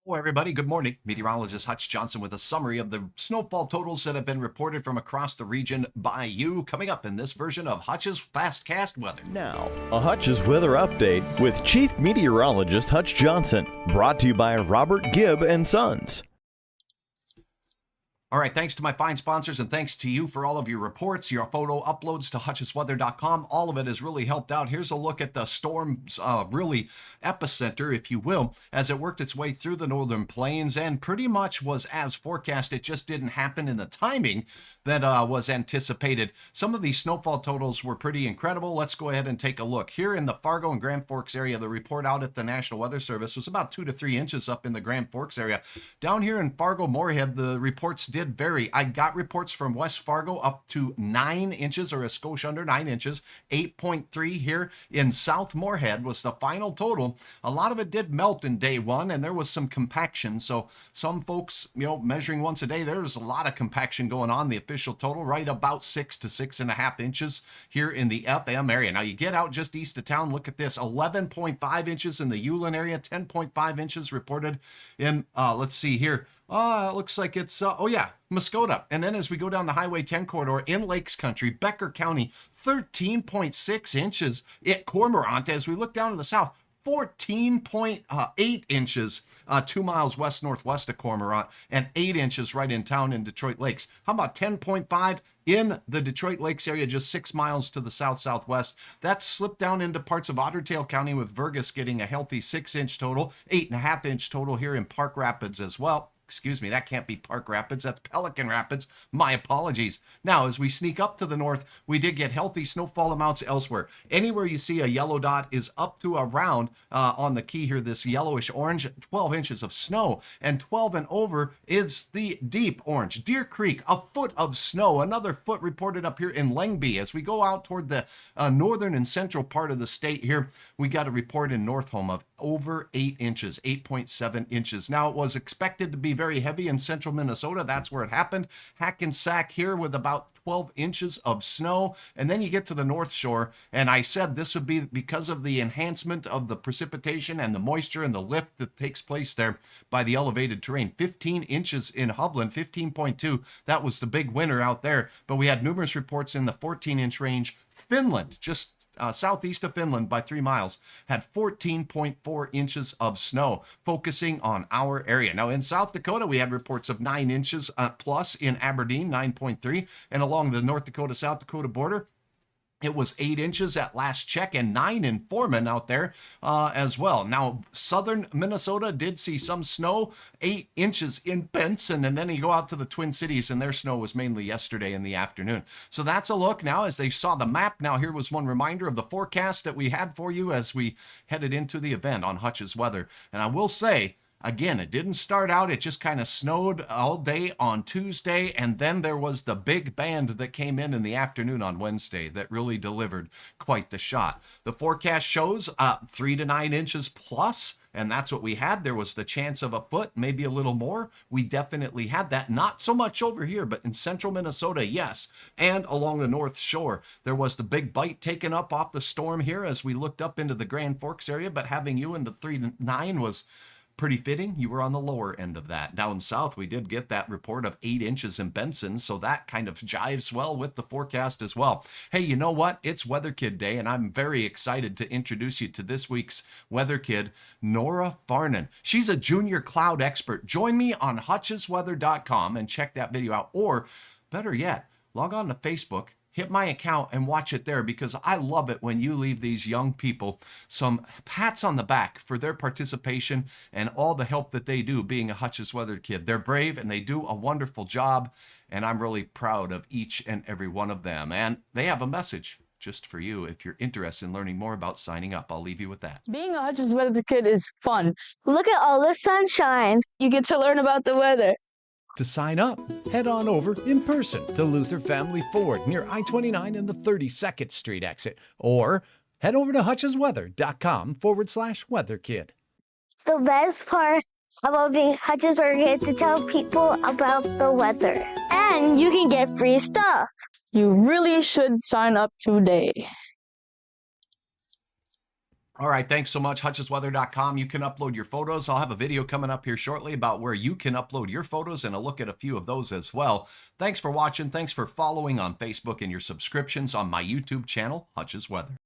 Hello, everybody. Good morning. Meteorologist Hutch Johnson with a summary of the snowfall totals that have been reported from across the region by you. Coming up in this version of Hutch's Fastcast weather. Now, a Hutch's weather update with Chief Meteorologist Hutch Johnson, brought to you by Robert Gibb and Sons. All right, thanks to my fine sponsors and thanks to you for all of your reports, your photo uploads to hutchesweather.com. All of it has really helped out. Here's a look at the storm's really epicenter, if you will, as it worked its way through the northern plains and pretty much was as forecast. It just didn't happen in the timing that was anticipated. Some of these snowfall totals were pretty incredible. Let's go ahead and take a look. Here in the Fargo and Grand Forks area, the report out at the National Weather Service was about 2 to 3 inches up in the Grand Forks area. Down here in Fargo-Moorhead, the reports did vary. I got reports from West Fargo up to 9 inches or a skosh under 9 inches. 8.3 here in South Moorhead was the final total. A lot of it did melt in day one, and there was some compaction. So some folks, measuring once a day, there's a lot of compaction going on. The official total right about 6 to 6.5 inches here in the FM area. Now you get out just east of town, look at this, 11.5 inches in the Ulen area, 10.5 inches reported in, let's see here, it looks like it's, Muskota. And then as we go down the Highway 10 corridor in Lakes Country, Becker County, 13.6 inches at Cormorant. As we look down to the south, 14.8 inches 2 miles west-northwest of Cormorant, and 8 inches right in town in Detroit Lakes. How about 10.5 in the Detroit Lakes area, just 6 miles to the south-southwest? That's slipped down into parts of Otter Tail County, with Vergas getting a healthy 6-inch total, 8.5-inch total here in Park Rapids as well. Excuse me, that can't be Park Rapids, that's Pelican Rapids. My apologies. Now, as we sneak up to the north, we did get healthy snowfall amounts elsewhere. Anywhere you see a yellow dot is up to around, on the key here, this yellowish orange, 12 inches of snow. And 12 and over is the deep orange. Deer Creek, a foot of snow. Another foot reported up here in Lengby. As we go out toward the northern and central part of the state here, we got a report in Northholm of over 8 inches, 8.7 inches. Now, it was expected to be very heavy in central Minnesota. That's where it happened. Hackensack here with about 12 inches of snow. And then you get to the North Shore, and I said this would be because of the enhancement of the precipitation and the moisture and the lift that takes place there by the elevated terrain. 15 inches in Hovland, 15.2. That was the big winner out there. But we had numerous reports in the 14-inch range. Finland, just southeast of Finland by 3 miles, had 14.4 inches of snow, focusing on our area. Now in South Dakota, we had reports of 9 inches plus in Aberdeen, 9.3, and along the North Dakota-South Dakota border, it was 8 inches at last check, and 9 in Foreman out there as well. Now, southern Minnesota did see some snow, 8 inches in Benson, and then you go out to the Twin Cities, and their snow was mainly yesterday in the afternoon. So that's a look now as they saw the map. Now, here was one reminder of the forecast that we had for you as we headed into the event on Hutch's Weather. And I will say, again, it didn't start out. It just kind of snowed all day on Tuesday, and then there was the big band that came in the afternoon on Wednesday that really delivered quite the shot. The forecast shows 3 to 9 inches plus, and that's what we had. There was the chance of a foot, maybe a little more. We definitely had that. Not so much over here, but in central Minnesota, yes. And along the North Shore, there was the big bite taken up off the storm here as we looked up into the Grand Forks area, but having you in the 3 to 9 was pretty fitting. You were on the lower end of that. Down south, we did get that report of 8 inches in Benson, so that kind of jives well with the forecast as well. Hey, you know what? It's Weather Kid Day, and I'm very excited to introduce you to this week's Weather Kid, Nora Farnan. She's a junior cloud expert. Join me on hutchesweather.com and check that video out, or better yet, log on to Facebook, hit my account and watch it there, because I love it when you leave these young people some pats on the back for their participation and all the help that they do being a Hutch's Weather Kid. They're brave and they do a wonderful job, and I'm really proud of each and every one of them. And they have a message just for you if you're interested in learning more about signing up. I'll leave you with that. Being a Hutch's Weather Kid is fun. Look at all the sunshine. You get to learn about the weather. To sign up, head on over in person to Luther Family Ford near I-29 and the 32nd Street exit, or head over to hutchesweather.com/weatherkid. The best part about being Hutch's Weather Kid to tell people about the weather. And you can get free stuff. You really should sign up today. All right, thanks so much, hutchesweather.com. You can upload your photos. I'll have a video coming up here shortly about where you can upload your photos and a look at a few of those as well. Thanks for watching. Thanks for following on Facebook and your subscriptions on my YouTube channel, Hutch's Weather.